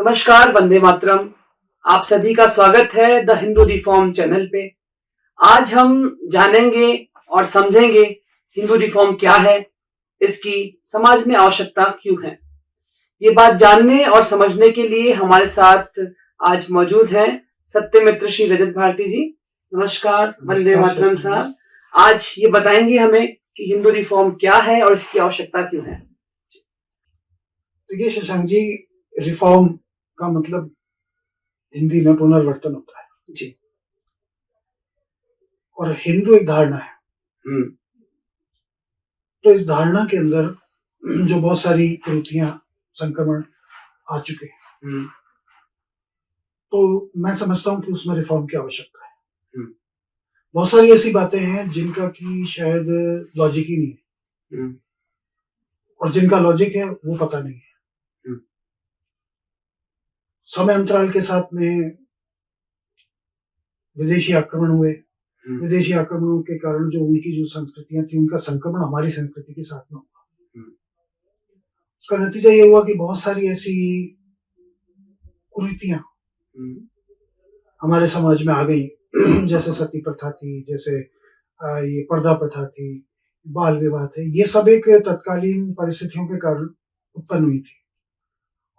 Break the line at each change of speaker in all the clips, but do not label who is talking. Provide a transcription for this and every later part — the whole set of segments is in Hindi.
नमस्कार, वंदे मातरम। आप सभी का स्वागत है द हिंदू रिफॉर्म चैनल पे। आज हम जानेंगे और समझेंगे हिंदू रिफॉर्म क्या है, इसकी समाज में आवश्यकता क्यों है। ये बात जानने और समझने के लिए हमारे साथ आज मौजूद हैं सत्यमित्र श्री रजत भारती जी। नमस्कार, वंदे मातरम साहब। आज ये बताएंगे हमें कि हिंदू रिफॉर्म क्या है और इसकी आवश्यकता क्यों है।
देखिए शशांक जी, रिफॉर्म का मतलब हिंदी में पुनर्वर्तन होता है
जी।
और हिंदू एक धारणा है। तो इस धारणा के अंदर जो बहुत सारी कुरीतियां, संक्रमण आ चुके हैं, तो मैं समझता हूं कि उसमें रिफॉर्म की आवश्यकता है। बहुत सारी ऐसी बातें हैं जिनका कि शायद लॉजिक ही नहीं है, और जिनका लॉजिक है वो पता नहीं है। समय अंतराल के साथ में विदेशी आक्रमण हुए। विदेशी आक्रमणों के कारण जो उनकी जो संस्कृतियां थी, उनका संक्रमण हमारी संस्कृति के साथ में हुआ। उसका नतीजा ये हुआ कि बहुत सारी ऐसी कुरीतियां हमारे समाज में आ गई, जैसे सती प्रथा थी, जैसे ये पर्दा प्रथा थी, बाल विवाह थे। ये सब एक तत्कालीन परिस्थितियों के कारण उत्पन्न हुई थी,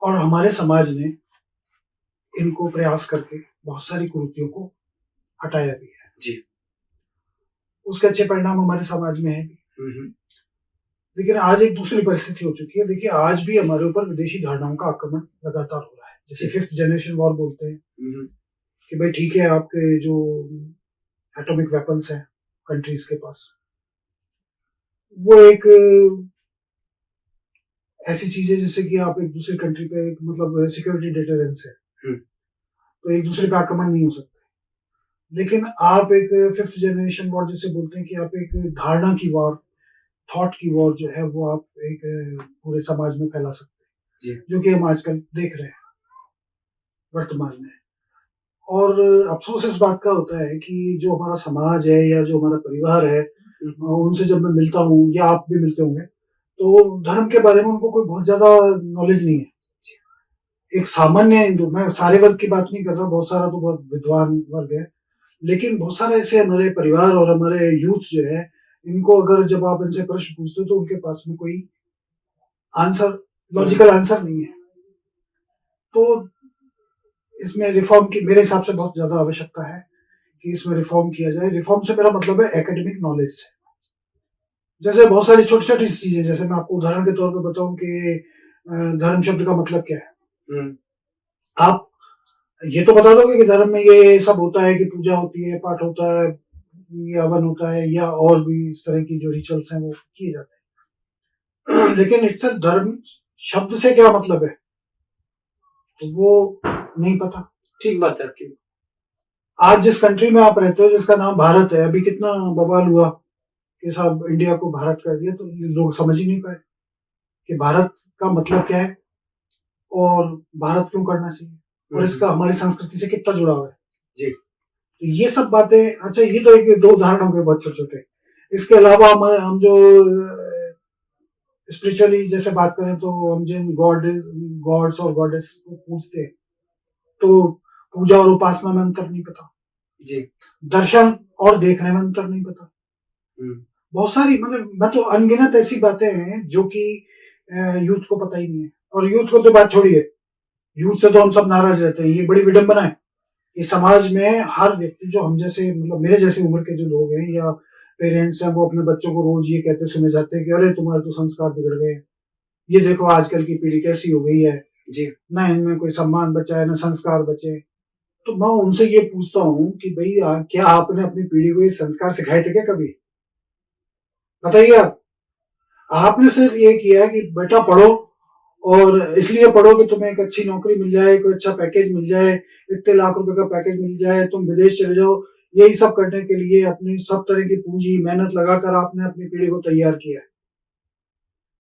और हमारे समाज ने इनको प्रयास करके बहुत सारी कुरीतियों को हटाया भी है
जी।
उसके अच्छे परिणाम हमारे समाज में है भी। लेकिन आज एक दूसरी परिस्थिति हो चुकी है। देखिए, आज भी हमारे ऊपर विदेशी धारणाओं का आक्रमण लगातार हो रहा है, जैसे 5th जनरेशन वॉर बोलते हैं कि भाई ठीक है, आपके जो एटॉमिक वेपन्स हैं कंट्रीज के पास, वो एक ऐसी चीज है जिससे कि आप एक दूसरे कंट्री पे मतलब सिक्योरिटी डिटरेंस है, तो एक दूसरे पे आक्रमण नहीं हो सकता। लेकिन आप एक 5th जनरेशन वॉर जिसे बोलते हैं कि आप एक धारणा की वॉर, थॉट की वॉर जो है वो आप एक पूरे समाज में फैला सकते हैं, जो कि हम आजकल देख रहे हैं वर्तमान में। और अफसोस इस बात का होता है कि जो हमारा समाज है या जो हमारा परिवार है, उनसे जब मैं मिलता हूँ या आप भी मिलते होंगे, तो धर्म के बारे में उनको कोई बहुत ज्यादा नॉलेज नहीं है। एक सामान्य हिंदू, मैं सारे वर्ग की बात नहीं कर रहा, बहुत सारा तो बहुत विद्वान वर्ग है, लेकिन बहुत सारे ऐसे हमारे परिवार और हमारे यूथ जो है, इनको अगर जब आप इनसे प्रश्न पूछते हो तो उनके पास में कोई आंसर, लॉजिकल आंसर नहीं है। तो इसमें रिफॉर्म की मेरे हिसाब से बहुत ज्यादा आवश्यकता है कि इसमें रिफॉर्म किया जाए। रिफॉर्म से मेरा मतलब है एकेडमिक नॉलेज से। जैसे बहुत सारी छोटी छोटी चीजें, जैसे मैं आपको उदाहरण के तौर पर बताऊं कि धर्म शब्द का मतलब क्या है। आप ये तो बता दोगे कि धर्म में ये सब होता है, कि पूजा होती है, पाठ होता है, ये हवन होता है, या और भी इस तरह की जो रिचुअल्स हैं वो किए जाते हैं। लेकिन इससे धर्म शब्द से क्या मतलब है, तो वो नहीं पता।
ठीक बात है आपकी।
आज जिस कंट्री में आप रहते हो, जिसका नाम भारत है, अभी कितना बवाल हुआ कि साहब इंडिया को भारत कर दिया, तो लोग समझ ही नहीं पाए कि भारत का मतलब क्या है और भारत क्यों करना चाहिए, और इसका हमारी संस्कृति से कितना जुड़ाव है
जी।
तो ये सब बातें, अच्छा ये तो एक दो उदाहरण हो गए बहुत छोटे छोटे। इसके अलावा हम जो स्पिरिचुअली जैसे बात करें, तो हम जिन गॉड्स और गॉडेस को पूजते हैं, तो पूजा और उपासना में अंतर नहीं पता
जी।
दर्शन और देखने में अंतर नहीं पता। बहुत सारी, मतलब मैं तो अनगिनत ऐसी बातें हैं जो कि यूथ को पता ही नहीं है। और यूथ को तो बात छोड़िए, यूथ से तो हम सब नाराज रहते हैं। ये बड़ी विडंबना है कि समाज में हर व्यक्ति, जो हम जैसे मतलब मेरे जैसे उम्र के जो लोग हैं या पेरेंट्स हैं, वो अपने बच्चों को रोज ये कहते सुने जाते हैं कि अरे तुम्हारे तो संस्कार बिगड़ गए, ये देखो आजकल की पीढ़ी कैसी हो गई है जी, ना इनमें कोई सम्मान बचा है, ना संस्कार बचे। तो मैं उनसे ये पूछता हूँ कि भाई क्या आपने अपनी पीढ़ी को ये संस्कार सिखाए थे क्या कभी? बताइए आप। आपने सिर्फ ये किया है कि बेटा पढ़ो, और इसलिए पढ़ो कि तुम्हें एक अच्छी नौकरी मिल जाए, कोई अच्छा पैकेज मिल जाए, इतने लाख रुपए का पैकेज मिल जाए, तुम विदेश चले जाओ। यही सब करने के लिए अपनी सब तरह की पूंजी मेहनत लगाकर आपने अपनी पीढ़ी को तैयार किया है।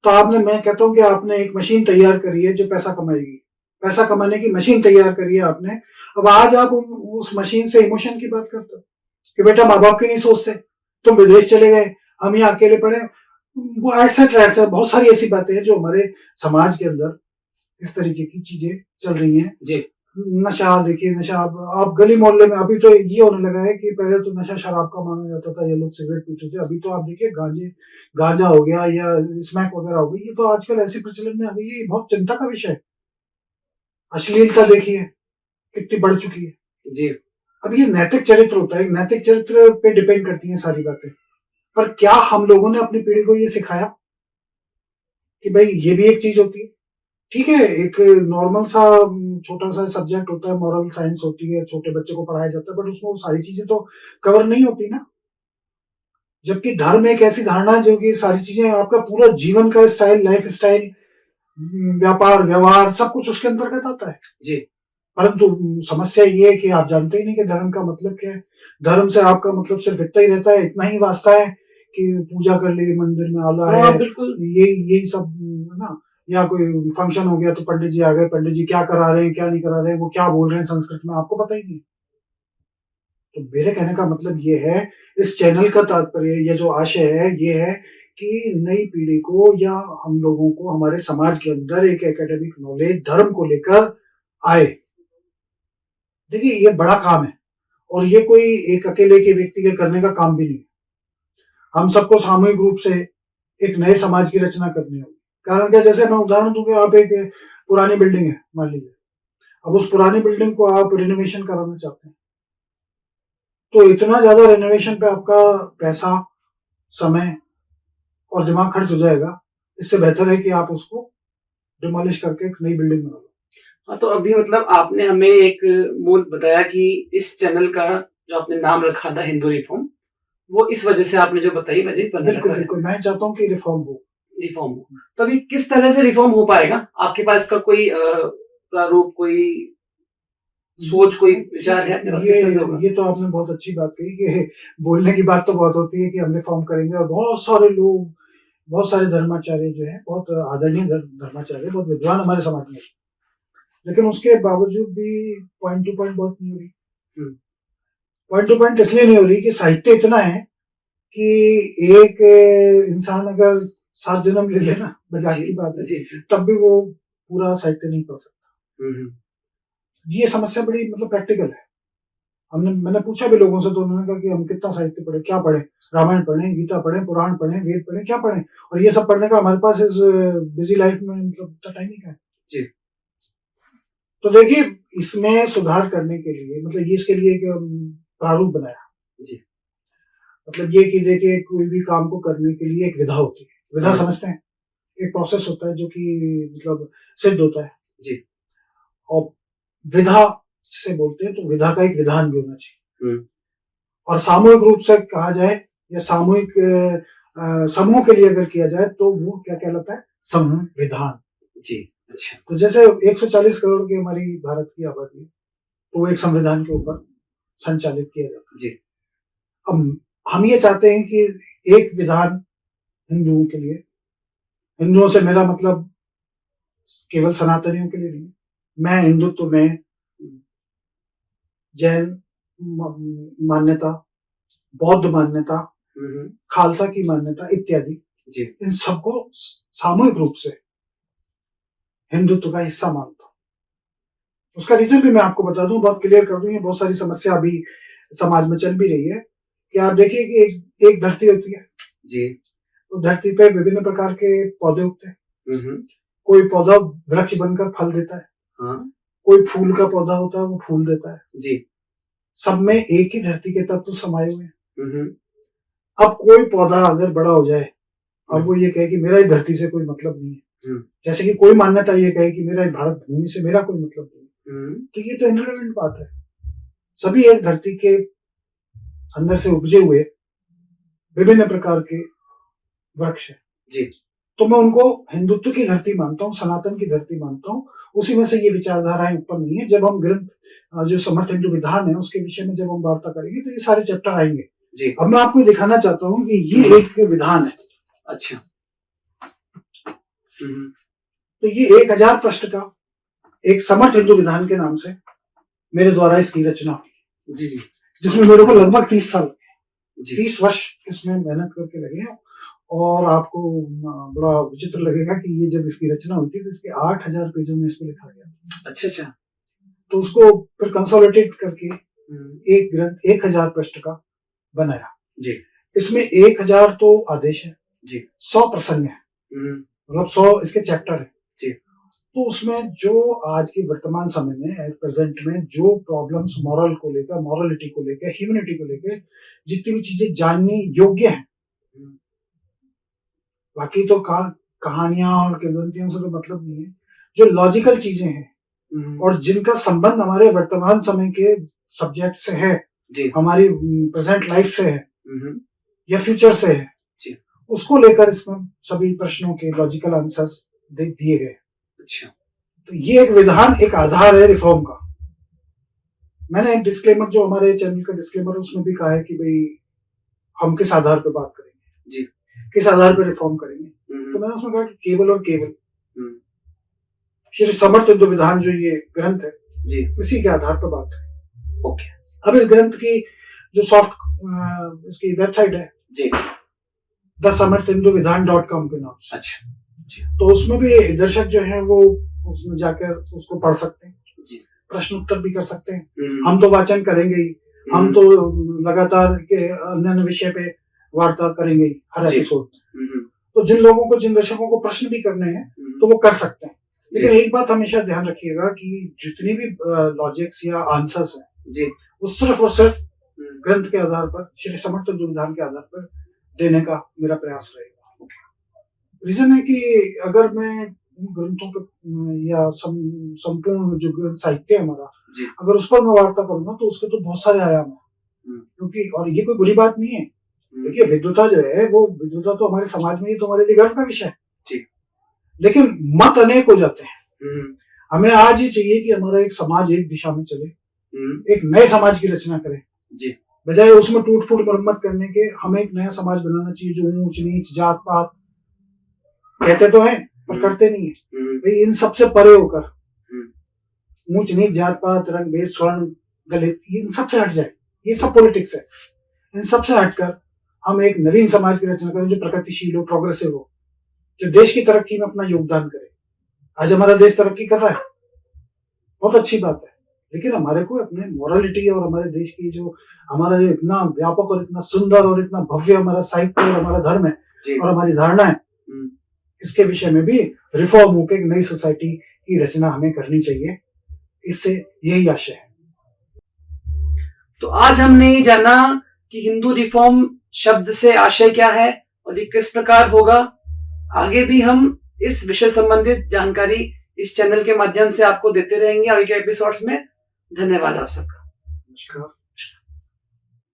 तो आपने, मैं कहता हूँ कि आपने एक मशीन तैयार करी है जो पैसा कमाएगी, पैसा कमाने की मशीन तैयार करी है आपने। अब आज आप उस मशीन से इमोशन की बात करते हो कि बेटा माँ बाप की नहीं सोचते, तुम विदेश चले गए, हम यहाँ अकेले पड़े, वो एटसेट्रा एटसेट्रा। बहुत सारी ऐसी बातें हैं जो हमारे समाज के अंदर इस तरीके की चीजें चल रही हैं
जी।
नशा देखिए, नशा आप गली मोहल्ले में अभी तो ये होने लगा है कि पहले तो नशा शराब का माना जाता था, ये लोग सिगरेट पीते थे, अभी तो आप देखिए गांजा हो गया या स्मैक वगैरह हो गई, ये तो आजकल ऐसे प्रचलन में आ गई है, ये बहुत चिंता का विषय है। अश्लीलता देखिए कितनी बढ़ चुकी है
जी।
अब ये नैतिक चरित्र होता है, नैतिक चरित्र पे डिपेंड करती हैं सारी बातें। पर क्या हम लोगों ने अपनी पीढ़ी को ये सिखाया कि भाई ये भी एक चीज होती है? ठीक है, एक नॉर्मल सा छोटा सा सब्जेक्ट होता है, मॉरल साइंस होती है, छोटे बच्चे को पढ़ाया जाता है, बट उसमें वो सारी चीजें तो कवर नहीं होती ना। जबकि धर्म एक ऐसी धारणा है जो कि सारी चीजें आपका पूरा जीवन का स्टाइल, लाइफ स्टाइल, व्यापार व्यवहार सब कुछ उसके अंतर्गत आता है
जी।
परंतु समस्या ये है कि आप जानते ही नहीं कि धर्म का मतलब क्या है। धर्म से आपका मतलब सिर्फ इतना ही रहता है, इतना ही वास्ता है कि पूजा कर ली, मंदिर में आला है,
बिल्कुल
यही सब है ना। या कोई फंक्शन हो गया तो पंडित जी आ गए, पंडित जी क्या करा रहे हैं क्या नहीं करा रहे हैं, वो क्या बोल रहे हैं संस्कृत में, आपको पता ही नहीं। तो मेरे कहने का मतलब ये है, इस चैनल का तात्पर्य, ये जो आशय है ये है कि नई पीढ़ी को या हम लोगों को हमारे समाज के अंदर एक एकेडमिक नॉलेज धर्म को लेकर आए। देखिए ये बड़ा काम है और ये कोई एक अकेले के व्यक्ति के करने का काम भी नहीं है। हम सबको सामूहिक रूप से एक नए समाज की रचना करनी होगी। कारण क्या, जैसे मैं उदाहरण दूंगा, आप एक पुरानी बिल्डिंग है मान लीजिए, अब उस पुरानी बिल्डिंग को आप रिनोवेशन कराना चाहते हैं, तो इतना ज्यादा रेनोवेशन पे आपका पैसा, समय और दिमाग खर्च हो जाएगा। इससे बेहतर है कि आप उसको डिमोलिश करके एक नई बिल्डिंग बना लो।
हाँ, तो अभी मतलब आपने हमें एक मूल बताया कि इस चैनल का जो आपने नाम रखा था हिंदू रिफॉर्म, वो इस वजह से आपने जो बताई वजह बना
बिल्कुल
रखा है।
बिल्कुल, मैं चाहता हूँ कि रिफॉर्म हो।
रिफॉर्म हो, तो अभी किस तरह से रिफॉर्म हो पाएगा? आपके पास इसका कोई प्रारूप, कोई सोच, कोई विचार है आपके पास? किस तरह से होगा?
ये तो आपने बहुत अच्छी बात कही कि बोलने की बात तो बहुत होती है कि हम रिफॉर्म करेंगे, और बहुत सारे लोग, बहुत सारे धर्माचार्य जो हैं, बहुत आदरणीय धर्माचार्य, बहुत विद्वान हमारे समाज में, लेकिन उसके बावजूद भी पॉइंट टू पॉइंट बहुत नहीं हो रही। पॉइंट टू पॉइंट इसलिए नहीं हो रही कि साहित्य इतना है कि एक इंसान अगर 7 जन्म ले लेना, मजाक की बात है, तब भी वो पूरा साहित्य नहीं पढ़ सकता। ये समस्या बड़ी मतलब प्रैक्टिकल है। मैंने पूछा भी लोगों से, तो उन्होंने कहा कि हम कितना साहित्य पढ़े, क्या पढ़े, रामायण पढ़े, गीता पढ़े, पुराण पढ़े, वेद पढ़े, क्या पढ़े, और ये सब पढ़ने का हमारे पास इस बिजी लाइफ में मतलब टाइम ही क्या है।
जी।
तो देखिए इसमें सुधार करने के लिए मतलब ये इसके लिए एक प्रारूप बनाया। जी। मतलब ये कि देखिए कोई भी काम को करने के लिए एक विधा होती है, विधा समझते हैं, एक प्रोसेस होता है जो कि मतलब सिद्ध होता है। जी। और विधा से बोलते हैं तो विधा का एक विधान भी होना चाहिए। और सामूहिक रूप से कहा जाए या सामूहिक समूह के लिए अगर किया जाए तो वो क्या कहलाता है, समूह विधान। जी। अच्छा। तो जैसे 140 करोड़ की हमारी भारत की आबादी है, तो वो एक संविधान के ऊपर संचालित किया जाता है। जी। अब हम ये चाहते हैं कि एक विधान हिंदुओं के लिए, हिंदुओं से मेरा मतलब केवल सनातनियों के लिए नहीं, मैं हिंदुत्व में जैन मान्यता, बौद्ध मान्यता, खालसा की मान्यता इत्यादि, इन सबको सामूहिक रूप से हिंदुत्व का हिस्सा मानता हूँ। उसका रीजन भी मैं आपको बता दूं, बहुत क्लियर कर दूं, ये बहुत सारी समस्या अभी समाज में चल भी रही है कि आप देखिए कि एक धरती होती है जी, तो धरती पे विभिन्न प्रकार के पौधे उगते हैं। कोई पौधा वृक्ष बनकर फल देता है, कोई फूल का पौधा होता है वो फूल देता है जी। सब में एक ही धरती के तत्व समाये हुए हैं। अब कोई पौधा अगर बड़ा हो जाए और वो ये कहे कि मेरा इस धरती से कोई मतलब नहीं है, जैसे कि कोई मान्यता ये कहे कि मेरा भारत भूमि से मेरा कोई मतलब नहीं, तो ये तो इनरिलेवेंट बात है। सभी एक धरती के अंदर से उपजे हुए विभिन्न प्रकार के वृक्ष है जी। तो मैं उनको हिंदुत्व की धरती मानता हूँ, सनातन की धरती मानता हूँ। उसी में से ये विचारधाराएं उत्पन्न हुई है। जब हम ग्रंथ जो समर्थ हिंदू विधान है उसके विषय में जब हम वार्ता करेंगे तो ये सारे चैप्टर आएंगे जी। अब मैं आपको दिखाना चाहता हूँ कि ये एक विधान है। अच्छा। तो ये 1000 पृष्ठ का एक समर्थ हिंदू विधान के नाम से मेरे द्वारा इसकी रचना हुई जी, जिसमें मेरे को लगभग 30 साल 30 वर्ष इसमें मेहनत करके लगे हैं। और आपको बड़ा विचित्र लगेगा कि ये जब इसकी रचना हुई थी तो इसके 8,000 पेजों में इसको लिखा गया।
अच्छा।
तो उसको फिर कंसोलिडेट करके एक ग्रंथ 1,000 पृष्ठ का बनाया
जी।
इसमें 1,000 तो आदेश है
जी,
100 प्रसंग है, मतलब 100 इसके चैप्टर है
जी।
तो उसमें जो आज के वर्तमान समय में प्रेजेंट में जो प्रॉब्लम्स मॉरल को लेकर, मॉरलिटी को लेकर, ह्यूमैनिटी को लेकर जितनी भी चीजें जाननी योग्य हैं, बाकी तो कहानियां और किंवदंतियों से तो मतलब नहीं है, जो लॉजिकल चीजें हैं और जिनका संबंध हमारे वर्तमान समय के सब्जेक्ट से है
जी।
हमारी प्रेजेंट लाइफ से है या फ्यूचर से है
जी।
उसको लेकर इसमें सभी प्रश्नों के लॉजिकल आंसर्स दिए गए।
अच्छा।
तो ये एक विधान, एक आधार है रिफॉर्म का। मैंने एक डिस्क्लेमर, जो हमारे चैनल का डिस्क्लेमर है, उसमें भी कहा है कि भाई हम किस आधार पर बात करेंगे
जी,
किस आधार पर रिफॉर्म करेंगे। तो मैंने उसमें कहा कि केवल और केवल श्री समर्थ हिंदू विधान जो ये ग्रंथ है
जी,
इसी के आधार पर बात करेंगे।
ओके।
अब इस ग्रंथ की जो सॉफ्ट इसकी वेबसाइट है
जी,
thesamarthinduvidhan.com के नाम से।
अच्छा जी।
तो उसमें भी दर्शक जो हैं वो उसमें जाकर उसको पढ़ सकते हैं
जी,
प्रश्न उत्तर भी कर सकते हैं। हम तो वाचन करेंगे ही, हम तो लगातार के अन्य विषय पे वार्ता करेंगे ही हर एपिसोड में। तो जिन लोगों को, जिन दर्शकों को प्रश्न भी करने हैं तो वो कर सकते हैं। लेकिन एक बात हमेशा ध्यान रखिएगा कि जितनी भी लॉजिक्स या आंसर्स हैं
जी,
वो सिर्फ और सिर्फ ग्रंथ के आधार पर, श्री समर्थ हिंदू विधान के आधार पर देने का मेरा प्रयास रहेगा। रीजन है कि अगर मैं ग्रंथों पर या संपूर्ण जो साहित्य है हमारा, अगर उस पर मैं वार्ता करूंगा तो उसके तो बहुत सारे आयाम है, क्योंकि और ये कोई बुरी बात नहीं है। देखिए विद्वता जो है वो विद्वता तो हमारे समाज में ही तो हमारे लिए गर्व का विषय है, लेकिन मत अनेक हो जाते हैं। हमें आज ही चाहिए कि हमारा एक समाज एक दिशा में चले, एक नए समाज की रचना करें, बजाय उसमें टूट फूट मरम्मत करने के हमें एक नया समाज बनाना चाहिए जो ऊंच नीच जात पात कहते तो हैं पर करते नहीं है। भाई इन सबसे परे होकर, ऊंच नीच जात पात रंग भेद स्वर्ण दलित, इन सबसे हट जाए, ये सब पॉलिटिक्स है। इन सबसे हटकर हम एक नवीन समाज की रचना करें जो प्रगतिशील हो, प्रोग्रेसिव हो, जो देश की तरक्की में अपना योगदान करे। आज हमारा देश तरक्की कर रहा है, बहुत अच्छी बात है, लेकिन हमारे को अपने मोरालिटी और हमारे देश की जो हमारा जो इतना व्यापक और इतना सुंदर और इतना भव्य हमारा साहित्य और हमारा धर्म है और हमारी धारणा है, इसके विषय में भी रिफॉर्म होकर एक नई सोसाइटी की रचना हमें करनी चाहिए। इससे यही आशय है।
तो आज हमने ये जाना कि हिंदू रिफॉर्म शब्द से आशय क्या है और ये किस प्रकार होगा। आगे भी हम इस विषय संबंधित जानकारी इस चैनल के माध्यम से आपको देते रहेंगे आगे के एपिसोड्स में। धन्यवाद आप सबका।
नमस्कार।